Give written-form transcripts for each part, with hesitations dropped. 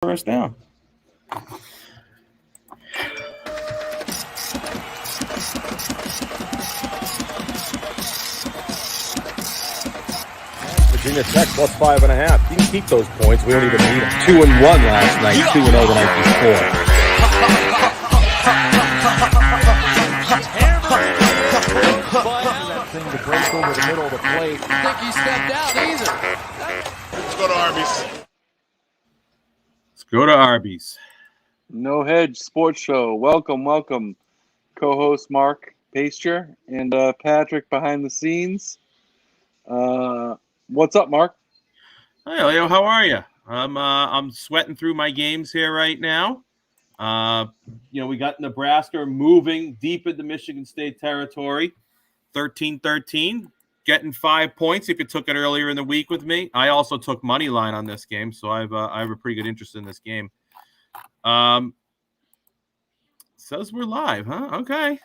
first down. Virginia Tech plus 5.5. You can keep those points. We don't even need them. 2-1 last night. 2-0 the night before. That thing to break over the middle of the plate. I think he stepped out either. Let's go to Arby's. Let's go to Arby's. No Hedge Sports Show. Welcome. Co-host Mark Pasture and Patrick behind the scenes. What's up, Mark? Hey, Leo, how are you? I'm sweating through my games here right now. We got Nebraska moving deep into Michigan State territory, 13-13, getting 5 points. If you took it earlier in the week with me, I also took money line on this game, so I have a pretty good interest in this game. Says we're live, huh? Okay.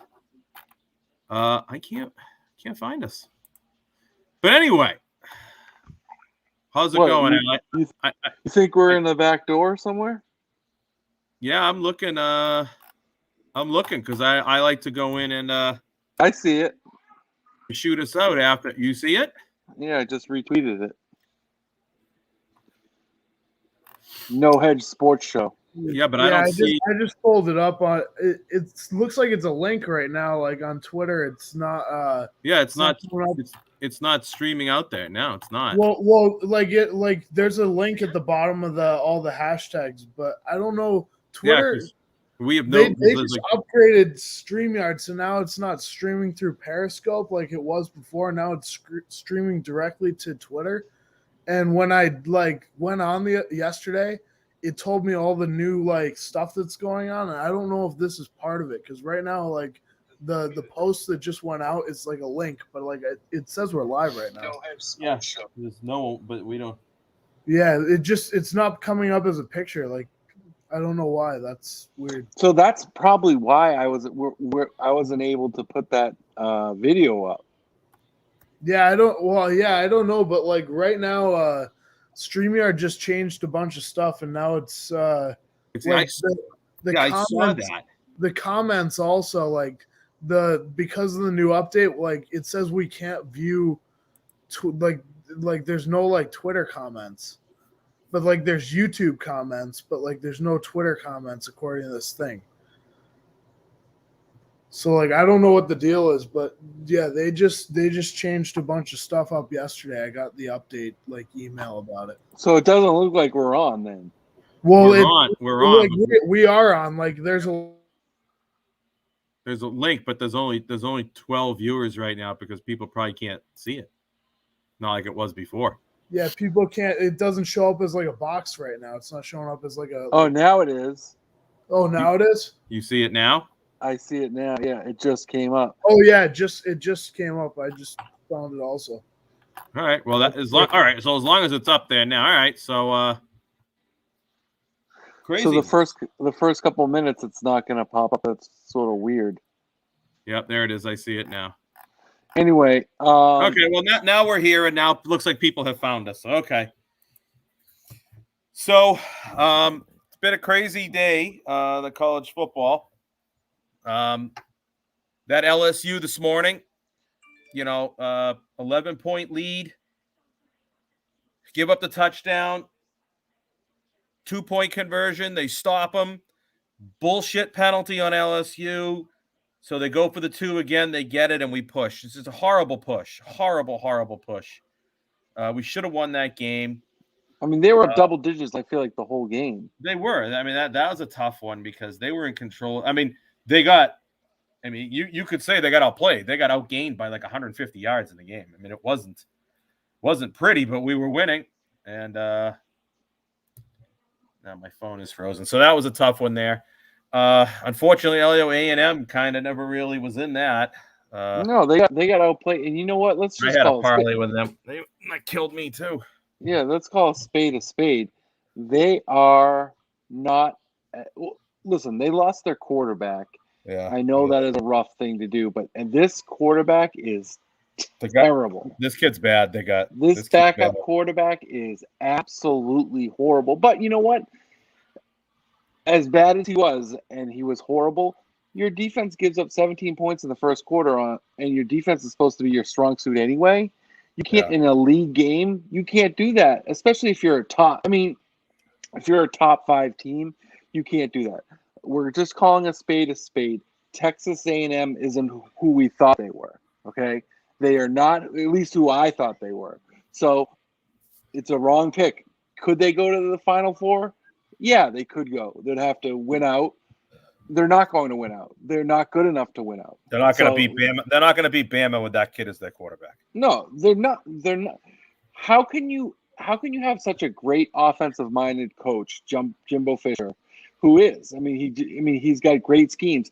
I can't find us. But anyway, how's it going? You think we're in the back door somewhere? Yeah, I'm looking because I like to go in and I see it. Shoot us out after. You see it? Yeah, I just retweeted it. No Hedge Sports Show. Yeah, but I just pulled it up on it. It looks like it's a link right now, like on Twitter. It's not. It's not streaming out there. No, it's not. Well, there's a link at the bottom of all the hashtags, but I don't know Twitter. Yeah, we have they just upgraded StreamYard, so now it's not streaming through Periscope like it was before. Now it's streaming directly to Twitter. And when I went on yesterday, it told me all the new stuff that's going on, and I don't know if this is part of it because right now the post that just went out is like a link, but it says we're live right now. Yeah, there's no, but we don't. Yeah, it's not coming up as a picture. I don't know why. That's weird. So that's probably why I wasn't able to put that video up. Yeah, I don't know, but right now, StreamYard just changed a bunch of stuff, and now it's I saw that. The comments also because of the new update, it says we can't view, there's no Twitter comments, but there's YouTube comments, but there's no Twitter comments according to this thing. So I don't know what the deal is, but yeah, they just changed a bunch of stuff up yesterday. I got the update email about it. So it doesn't look like we're on then. Well, we're on. We are on. There's a link, but there's only 12 viewers right now because people probably can't see it. Not like it was before. Yeah, people can't. It doesn't show up as a box right now. It's not showing up as a. Oh, now it is. Oh, now it is. You see it now? I see it now. Yeah, it just came up. Oh yeah, it just came up. I just found it also. All right. Well, that is all right. So as long as it's up there now, all right. So crazy. So the first couple minutes, it's not going to pop up. That's sort of weird. Yep, there it is. I see it now. Anyway. Okay. Well, now we're here, and now it looks like people have found us. Okay. So it's been a crazy day. The college football. That LSU this morning, 11-point lead, give up the touchdown, 2-point conversion. They stop them. Bullshit penalty on LSU. So they go for the 2 again. They get it, and we push. This is a horrible push. Horrible, horrible push. We should have won that game. I mean, they were up double digits, I feel like, the whole game. They were. I mean, that was a tough one because they were in control. I mean, you could say they got outplayed. They got outgained by 150 yards in the game. I mean, it wasn't pretty, but we were winning. And now my phone is frozen. So that was a tough one there. Unfortunately, A&M kind of never really was in that. No, they got outplayed. And you know what? Let's just I had a parlay with them. That killed me too. Yeah, let's call a spade a spade. They are not. Listen, they lost their quarterback. Yeah, I know that is a rough thing to do, and this quarterback is terrible. This kid's bad. This backup quarterback is absolutely horrible. But you know what? as bad as he was, and he was horrible, your defense gives up 17 points in the first quarter, and your defense is supposed to be your strong suit anyway. You can't, in a league game, you can't do that, especially if you're if you're a top 5 team, you can't do that. We're just calling a spade a spade. Texas A&M isn't who we thought they were, okay? They are not, at least who I thought they were. So it's a wrong pick. Could they go to the Final Four? Yeah, they could go. They'd have to win out. They're not going to win out. They're not good enough to win out. They're not going to beat Bama. They're not going to beat Bama with that kid as their quarterback. No, they're not. They're not. How can you have such a great offensive-minded coach, Jimbo Fisher, who is? He's got great schemes.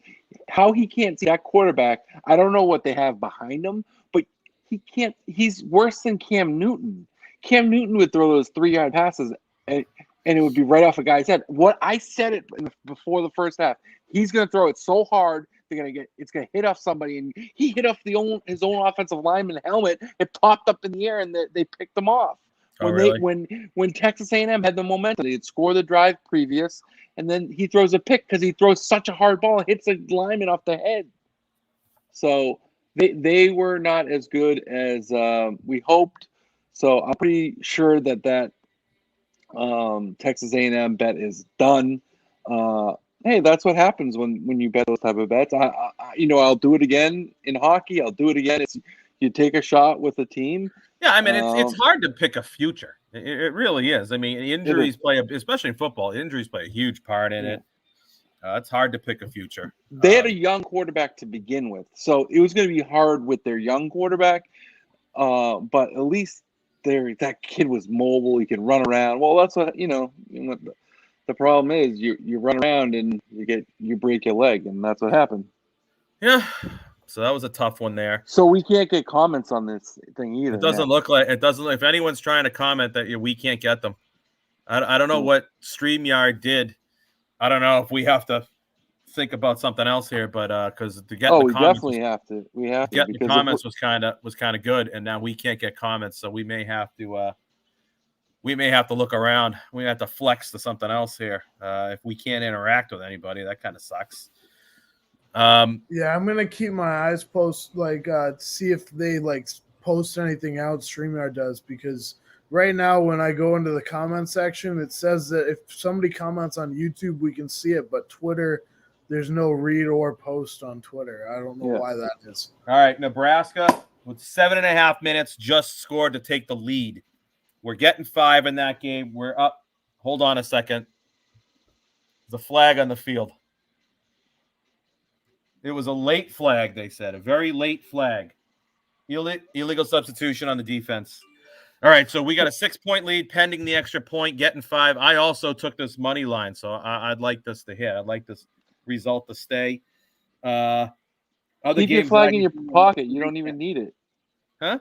How he can't see that quarterback? I don't know what they have behind him, but he can't. He's worse than Cam Newton. Cam Newton would throw those 3-yard passes, and it would be right off a guy's head. What I said it before the first half. He's going to throw it so hard it's going to hit off somebody, and he hit off his own offensive lineman helmet. It popped up in the air, and they picked him off. When Texas A&M had the momentum, they had scored the drive previous, and then he throws a pick because he throws such a hard ball, it hits a lineman off the head. So they were not as good as we hoped. So I'm pretty sure that Texas A&M bet is done. Hey, that's what happens when you bet those type of bets. I'll do it again in hockey. I'll do it again. It's you take a shot with a team. Yeah, it's hard to pick a future. It really is. Injuries play, especially in football. Injuries play a huge part in it. It's hard to pick a future. They had a young quarterback to begin with, so it was going to be hard with their young quarterback. But at least that kid was mobile. He can run around. Well, that's what the problem is. You run around and you break your leg, and that's what happened. Yeah. So that was a tough one there. So we can't get comments on this thing either. It doesn't look. If anyone's trying to comment that we can't get them, I don't know what StreamYard did. I don't know if we have to think about something else here, but because to get the comments, definitely have to. We have to get the comments was kind of good, and now we can't get comments, so we may have to look around. We have to flex to something else here. If we can't interact with anybody, that kind of sucks. I'm gonna keep my eyes see if they post anything out. StreamYard does, because right now when I go into the comment section, it says that if somebody comments on YouTube, we can see it, but Twitter, there's no read or post on Twitter. I don't know why that is. All right, Nebraska with 7.5 minutes just scored to take the lead. We're getting 5 in that game. We're up. Hold on a second. There's a flag on the field. It was a late flag, they said. A very late flag. Illegal substitution on the defense. All right, so we got a 6-point lead pending the extra point, getting 5. I also took this money line, so I'd like this to hit. I'd like this result to stay. Keep your flag in your pocket. You don't even need it. Huh?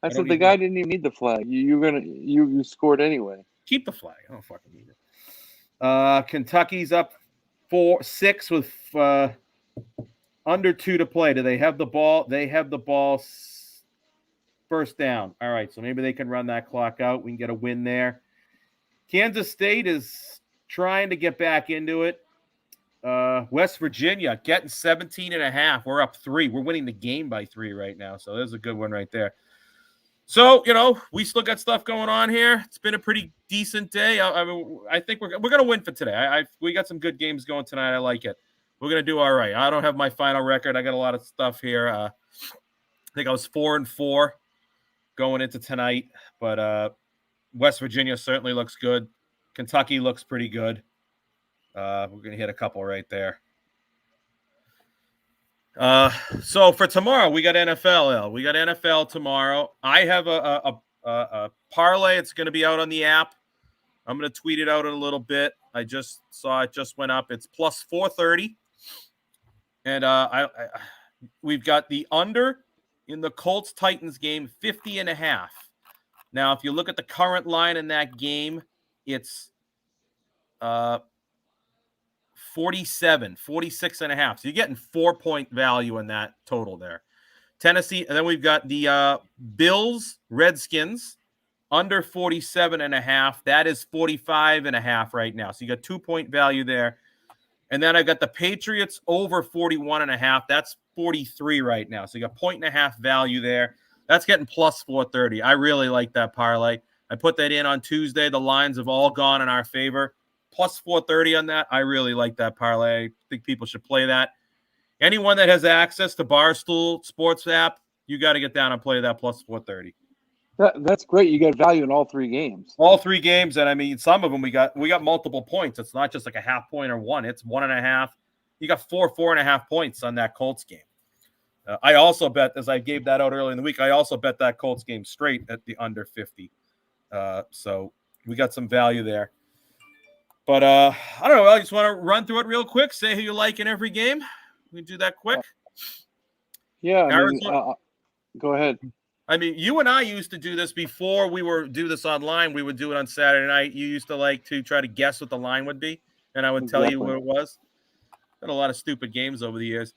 I said the guy didn't even need the flag. You scored anyway. Keep the flag. I don't fucking need it. Kentucky's up 4-6 with under 2 to play. Do they have the ball? They have the ball. First down. All right, so maybe they can run that clock out. We can get a win there. Kansas State is trying to get back into it. West Virginia getting 17.5. We're up 3. We're winning the game by 3 right now, so there's a good one right there. So, we still got stuff going on here. It's been a pretty decent day. I think we're going to win for today. We got some good games going tonight. I like it. We're going to do all right. I don't have my final record. I got a lot of stuff here. I think I was 4-4 going into tonight, but West Virginia certainly looks good. Kentucky looks pretty good. We're going to hit a couple right there. So for tomorrow, we got NFL. We got NFL tomorrow. I have a parlay. It's going to be out on the app. I'm going to tweet it out in a little bit. I just saw it just went up. It's plus 430. And we've got the under in the Colts-Titans game, 50.5. Now, if you look at the current line in that game, it's 46.5. So you're getting 4-point value in that total there. Tennessee, and then we've got the Bills, Redskins. under 47.5. That is 45.5 right now. So you got 2-point value there. And then I got the Patriots over 41.5. That's 43 right now. So you got 1.5 value there. That's getting plus 430. I really like that parlay. I put that in on Tuesday. The lines have all gone in our favor. Plus 430 on that. I really like that parlay. I think people should play that. Anyone that has access to Barstool Sports app, you got to get down and play that plus 430. That's great. You get value in all 3 games. All 3 games, and I mean, some of them we got multiple points. It's not just like a half point or one. It's 1.5. You got 4.5 points on that Colts game. I also bet, as I gave that out earlier in the week, I also bet that Colts game straight at the under 50. So we got some value there. But I don't know. I just want to run through it real quick. Say who you like in every game. We do that quick. Yeah, go ahead. I mean, you and I used to do this before we were do this online. We would do it on Saturday night. You used to like to try to guess what the line would be, and I would tell you what it was. Been a lot of stupid games over the years.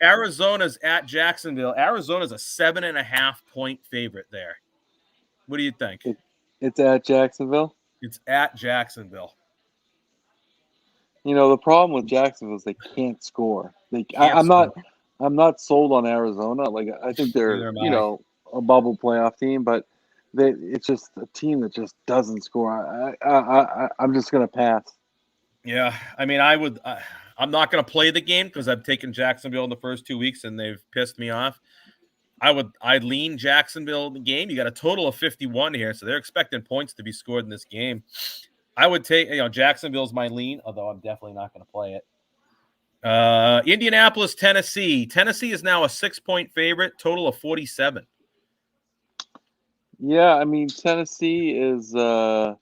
Arizona's at Jacksonville. Arizona's a 7.5 point favorite there. What do you think? It's at Jacksonville. It's at Jacksonville. You know, the problem with Jacksonville is they can't score. I'm not sold on Arizona. Like, I think they're a bubble playoff team, but it's just a team that just doesn't score. I'm just gonna pass. Yeah, I mean, I'm not going to play the game because I've taken Jacksonville in the first 2 weeks and they've pissed me off. I'd lean Jacksonville in the game. You got a total of 51 here, so they're expecting points to be scored in this game. I would take, Jacksonville's my lean, although I'm definitely not going to play it. Indianapolis, Tennessee. Tennessee is now a 6-point favorite, total of 47. Yeah, I mean, Tennessee is they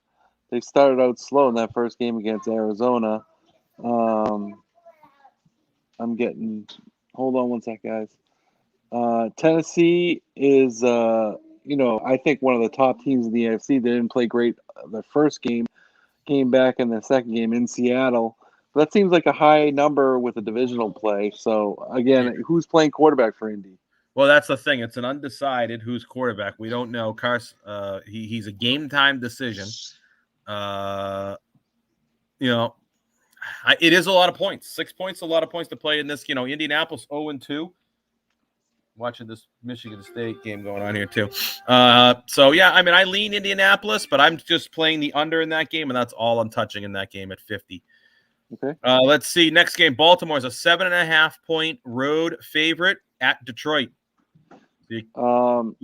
started out slow in that first game against Arizona. Hold on one sec, guys. Tennessee is, I think one of the top teams in the AFC. They didn't play great the first game, came back in the second game in Seattle. But that seems like a high number with a divisional play. So, again, who's playing quarterback for Indy? Well, that's the thing. It's an undecided who's quarterback. We don't know. He's a game-time decision. It is a lot of points. 6 points, a lot of points to play in this. Indianapolis 0-2. Watching this Michigan State game going on here too. I lean Indianapolis, but I'm just playing the under in that game, and that's all I'm touching in that game at 50. Okay. Let's see. Next game, Baltimore is a 7.5 point road favorite at Detroit. I'm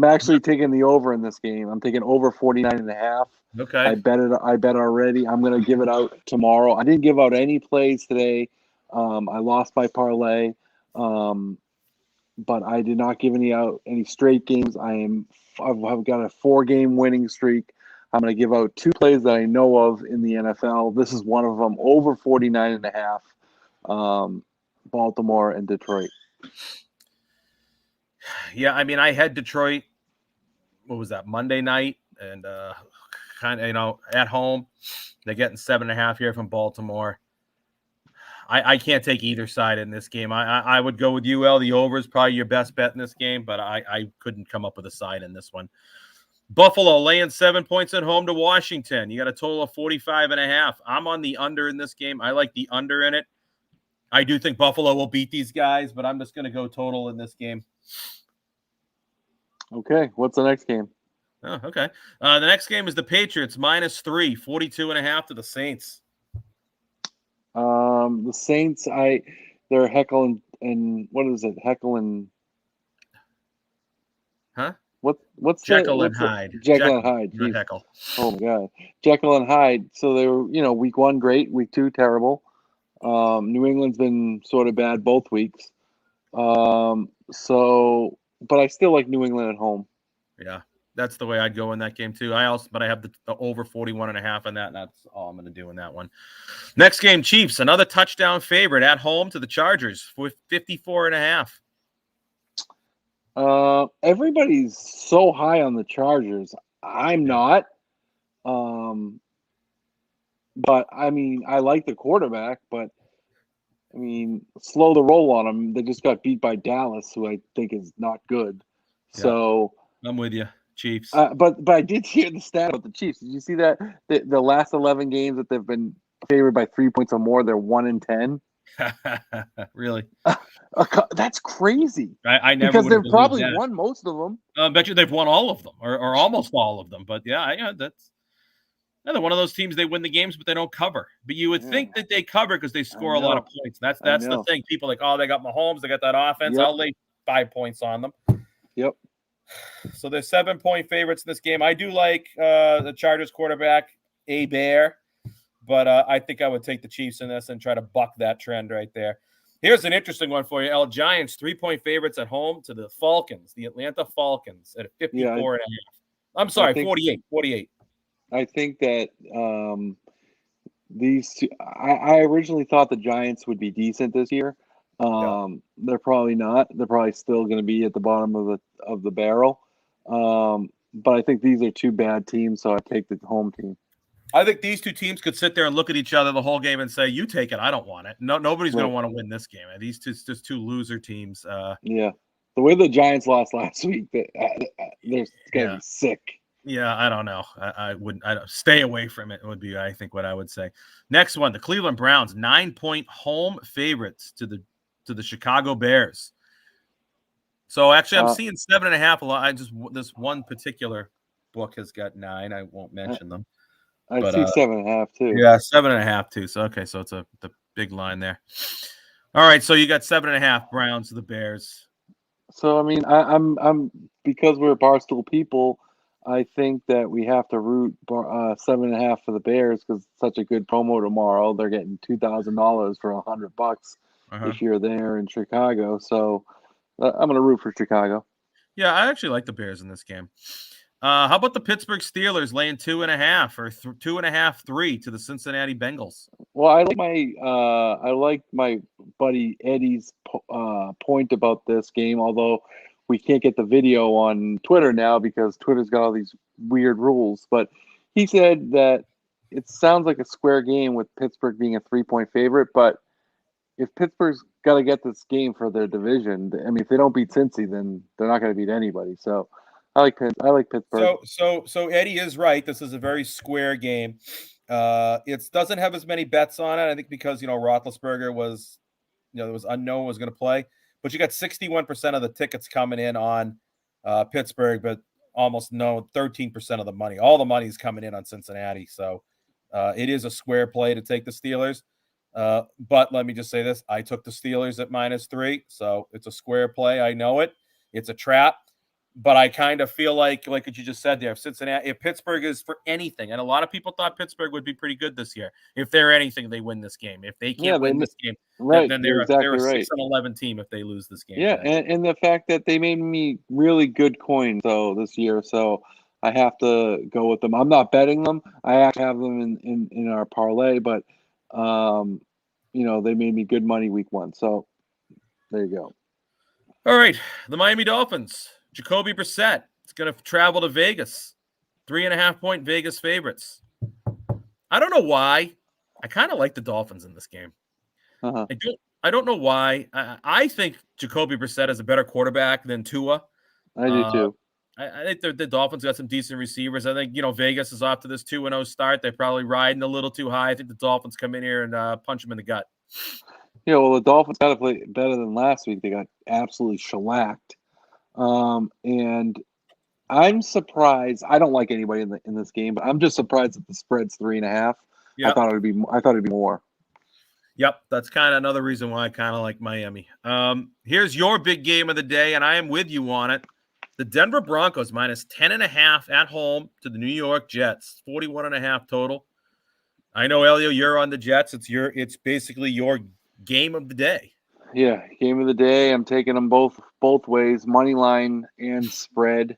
actually taking the over in this game. I'm taking over 49.5. Okay. I bet already. I'm going to give it out tomorrow. I didn't give out any plays today. I lost my parlay. But I did not give any straight games. I've got a 4-game winning streak. I'm going to give out 2 plays that I know of in the NFL. This is one of them, over 49.5, Baltimore and Detroit. Yeah, I mean, I had Detroit, what was that, Monday night, and at home. They're getting 7.5 here from Baltimore. I can't take either side in this game. I would go with UL. The over is probably your best bet in this game, but I couldn't come up with a side in this one. Buffalo laying 7 points at home to Washington. You got a total of 45.5. I'm on the under in this game. I like the under in it. I do think Buffalo will beat these guys, but I'm just going to go total in this game. Okay, what's the next game? Oh, okay. The next game is the Patriots -3, 42.5 to the Saints. The Saints, they're heckling and what is it? Heckling. Huh? What's Jekyll and Hyde? Jekyll and Hyde. Not heckle. Oh my God, Jekyll and Hyde. So they were, week 1 great, week 2 terrible. New England's been sort of bad both weeks. But I still like New England at home. Yeah. That's the way I'd go in that game too. I have the over 41.5 on that, and that's all I'm going to do in that one. Next game, Chiefs, another touchdown favorite at home to the Chargers for 54.5. Everybody's so high on the Chargers. I'm not. But I mean, I like the quarterback, but I mean, slow the roll on them. They just got beat by Dallas, who I think is not good. Yeah. So I'm with you. Chiefs. But I did hear the stat about the Chiefs. Did you see that the last 11 games that they've been favored by 3 points or more, they're 1-10. Really? That's crazy. I never because would have they've believed probably that. won most of them. I bet you they've won all of them, or almost all of them. But yeah, they're one of those teams. They win the games, but they don't cover. But you would think that they cover because they score a lot of points. That's the thing. People are like, oh, they got Mahomes, they got that offense. Yep. I'll lay 5 points on them. Yep. So they're 7-point favorites in this game. I do like the Chargers quarterback, Bear, but I think I would take the Chiefs in this and try to buck that trend right there. Here's an interesting one for you. Giants 3-point favorites at home to the Falcons, the Atlanta Falcons at 54.5. I'm sorry, 48. I think that these two. I originally thought the Giants would be decent this year. They're probably not. They're probably still going to be at the bottom of the barrel. But I think these are two bad teams, so I take the home team. I think these two teams could sit there and look at each other the whole game and say, "You take it, I don't want it." Nobody's going to want to win this game. These just two loser teams. Yeah, the way the Giants lost last week, they're going to be sick. Yeah, I don't know. I wouldn't. Stay away from it. Would be, I think, what I would say. Next one, the Cleveland Browns 9-point home favorites to the Chicago Bears. So actually, I'm seeing 7.5 a lot. This one particular book has got 9. I won't mention them. I see 7.5 too. Yeah, 7.5 too. So okay, so it's the big line there. All right, so you got 7.5 Browns to the Bears. So I mean, I'm because we're Barstool people. I think that we have to root 7.5 for the Bears because it's such a good promo tomorrow. They're getting $2,000 for $100 if you're there in Chicago. So I'm going to root for Chicago. Yeah, I actually like the Bears in this game. How about the Pittsburgh Steelers laying 2.5 or 2.5, 3 to the Cincinnati Bengals? Well, I like my buddy Eddie's point about this game, although we can't get the video on Twitter now because Twitter's got all these weird rules. But he said that it sounds like a square game with Pittsburgh being a 3-point favorite. But if Pittsburgh's got to get this game for their division, I mean, if they don't beat Cincy, then they're not going to beat anybody. So I like Pittsburgh. So Eddie is right. This is a very square game. It doesn't have as many bets on it. I think because Roethlisberger was, there was unknown was going to play. But you got 61% of the tickets coming in on Pittsburgh, but almost 13% of the money. All the money is coming in on Cincinnati. So it is a square play to take the Steelers. But let me just say this. I took the Steelers at -3. So it's a square play. I know it. It's a trap. But I kind of feel like what you just said there, if Pittsburgh is for anything, and a lot of people thought Pittsburgh would be pretty good this year. If they're anything, they win this game. If they can't win this game, then they're a 6-11 team if they lose this game. Yeah, and the fact that they made me really good coin this year, so I have to go with them. I'm not betting them. I actually have them in our parlay, but they made me good money week 1. So there you go. All right, the Miami Dolphins. Jacoby Brissett is going to travel to Vegas. 3.5-point Vegas favorites. I don't know why. I kind of like the Dolphins in this game. I don't know why. I think Jacoby Brissett is a better quarterback than Tua. I do too. I think the Dolphins got some decent receivers. I think, Vegas is off to this 2-0 start. They're probably riding a little too high. I think the Dolphins come in here and punch them in the gut. Yeah, well, the Dolphins got to play better than last week. They got absolutely shellacked. And I'm surprised. I don't like anybody in this game, but I'm just surprised that the spread's 3.5. Yep. I thought it'd be more. Yep, that's kind of another reason why I kind of like Miami. Here's your big game of the day, and I am with you on it. The Denver Broncos -10.5 at home to the New York Jets. 41.5 total. I know, Elio, you're on the Jets. It's basically your game of the day. Yeah, game of the day. I'm taking them both ways, money line and spread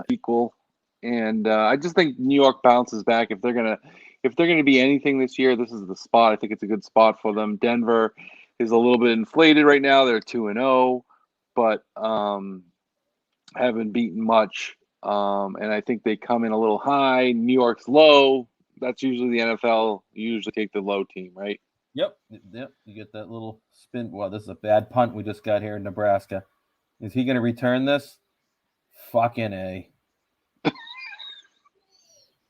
equal. And I just think New York bounces back. If they're gonna be anything this year, this is the spot. I think it's a good spot for them. Denver is a little bit inflated right now. They're 2-0, but haven't beaten much. And I think they come in a little high. New York's low. That's usually the NFL. You usually take the low team, right? Yep. You get that little spin. Well, this is a bad punt we just got here in Nebraska. Is he going to return this? Fucking A.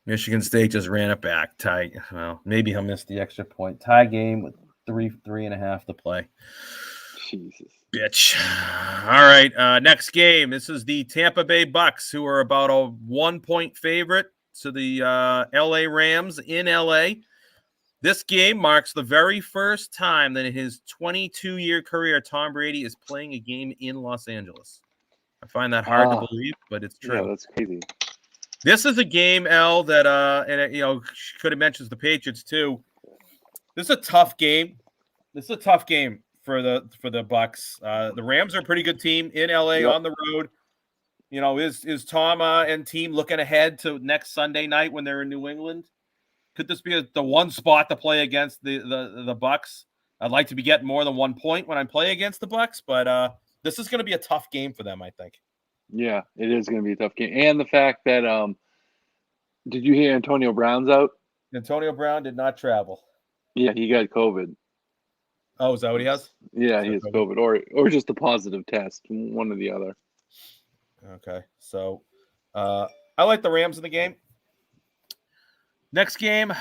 Michigan State just ran it back. Tie. Well, maybe he'll miss the extra point. Tie game with three and a half to play. Jesus. Bitch. All right. Next game. This is the Tampa Bay Bucks, who are about a 1-point favorite to the LA Rams in LA. This game marks the very first time that in his 22-year career, Tom Brady is playing a game in Los Angeles. I find that hard to believe, but it's true. Yeah, that's crazy. This is a game, L, that could have mentioned the Patriots too. This is a tough game. This is a tough game for the Bucks. The Rams are a pretty good team in LA on the road. You know, is Tom and team looking ahead to next Sunday night when they're in New England? Could this be the one spot to play against the Bucks? I'd like to be getting more than 1 point when I play against the Bucks, but this is going to be a tough game for them, I think. Yeah, it is going to be a tough game. And the fact that did you hear Antonio Brown's out? Antonio Brown did not travel. Yeah, he got COVID. Oh, is that what he has? Yeah, he has COVID or just a positive test, one or the other. Okay, so I like the Rams in the game. Next game,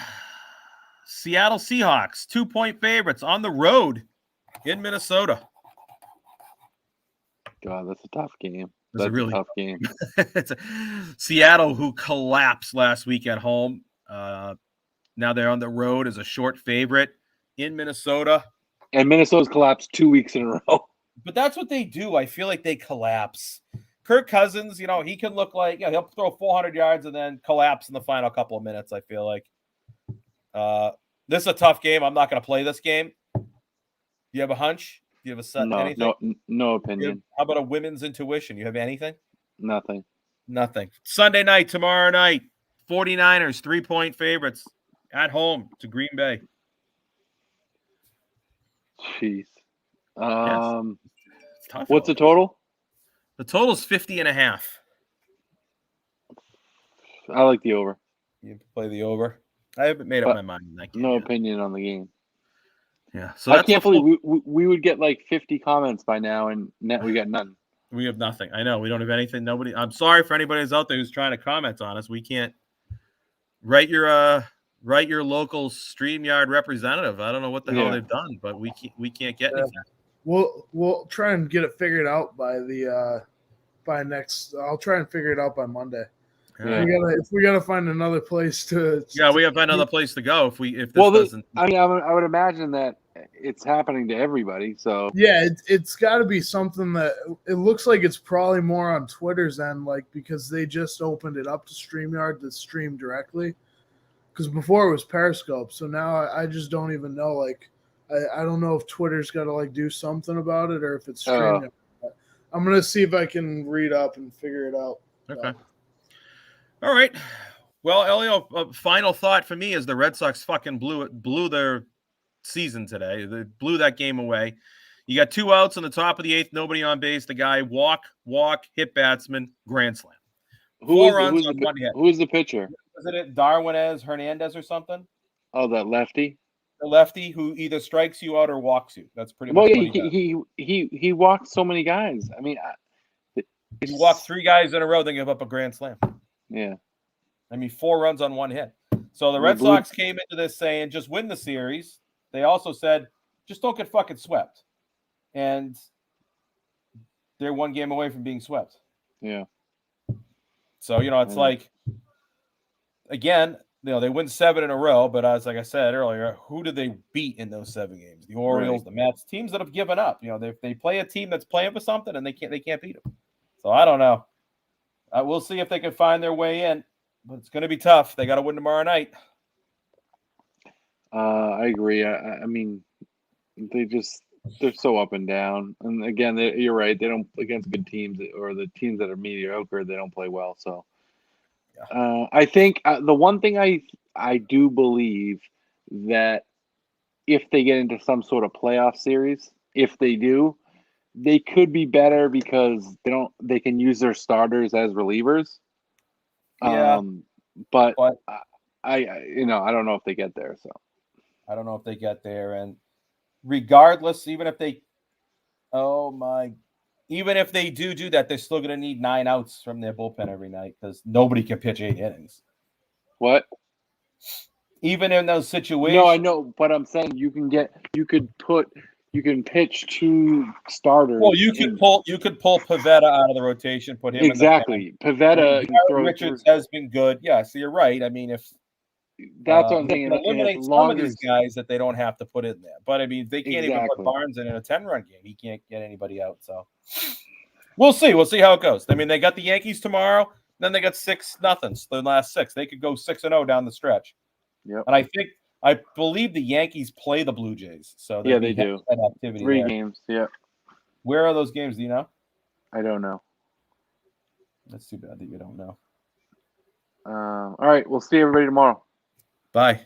Seattle Seahawks, 2-point favorites on the road in Minnesota. God, that's a tough game. That's a tough game. It's Seattle, who collapsed last week at home. Now they're on the road as a short favorite in Minnesota. And Minnesota's collapsed 2 weeks in a row. But that's what they do. I feel like they collapse. Kirk Cousins, you know, he can look like he'll throw 400 yards and then collapse in the final couple of minutes, I feel like. This is a tough game. I'm not going to play this game. Do you have a hunch? Do you have anything? No opinion. How about a women's intuition? You have anything? Nothing. Sunday night, tomorrow night, 49ers, 3-point favorites at home to Green Bay. Jeez. It's tough. What's the total? The total is 50.5. I like the over. You play the over. I haven't made up my mind in that game. No yet. opinion on the game. Yeah. So I can't believe we would get like 50 comments by now, and we got none. We have nothing. I know. We don't have anything. Nobody. I'm sorry for anybody who's out there who's trying to comment on us. We can't write your local StreamYard representative. I don't know what the hell they've done, but we can't get anything. We'll try and get it figured out by next. I'll try and figure it out by Monday. Yeah. If we gotta find another place to. Yeah, we have another place to go if this doesn't. I mean, I would imagine that it's happening to everybody. So yeah, it's got to be something that it looks like it's probably more on Twitter's end, like because they just opened it up to StreamYard to stream directly. Because before it was Periscope, so now I just don't even know. Like, I don't know if Twitter's got to like do something about it or if it's streaming. I'm gonna see if I can read up and figure it out. Okay. All right. Well, Elio, final thought for me is the Red Sox fucking blew their season today. They blew that game away. You got 2 outs in the top of the 8th, nobody on base. The guy walk, hit batsman, grand slam. 4 runs on 1 hit. Who's the pitcher? Isn't it Darwinez Hernandez or something? Oh, that lefty. The lefty who either strikes you out or walks you. That's pretty much. Well, what he walked so many guys. I mean, he walked 3 guys in a row, then give up a grand slam. Yeah. I mean, 4 runs on 1 hit. So the Red Sox came into this saying, just win the series. They also said, just don't get fucking swept. And they're 1 game away from being swept. Yeah. So, it's like, again, they win 7 in a row. But as like I said earlier, who did they beat in those 7 games? The Orioles, the Mets, teams that have given up. They play a team that's playing for something and they can't beat them. So I don't know. We'll see if they can find their way in, but it's going to be tough. They got to win tomorrow night. I agree. I mean, they're so up and down. And again, you're right. They don't against good teams or the teams that are mediocre. They don't play well. So I think the one thing I do believe that if they get into some sort of playoff series, if they do, they could be better because they can use their starters as relievers. Yeah. But I don't know if they get there. So I don't know if they get there. And regardless, even if they do that, they're still going to need 9 outs from their bullpen every night because nobody can pitch 8 innings. What? Even in those situations. No, I know, but I'm saying you can pitch 2 starters. Well, you could pull Pavetta out of the rotation, put him exactly. in the Pavetta, you Garrett throw Richards has been good. Yeah, so you're right. I mean, if that's what I'm you saying. can And eliminate as some long of these guys that they don't have to put in there. But I mean, they can't even put Exactly. Barnes in a 10-run game. He can't get anybody out. So we'll see. We'll see how it goes. I mean, they got the Yankees tomorrow. Then they got 6-0. The last 6. They could go 6-0 down the stretch. Yep. And I believe the Yankees play the Blue Jays. So yeah, they do. Activity 3 there. games. Yeah. Where are those games? Do you know? I don't know. That's too bad that you don't know. All right. We'll see everybody tomorrow. Bye.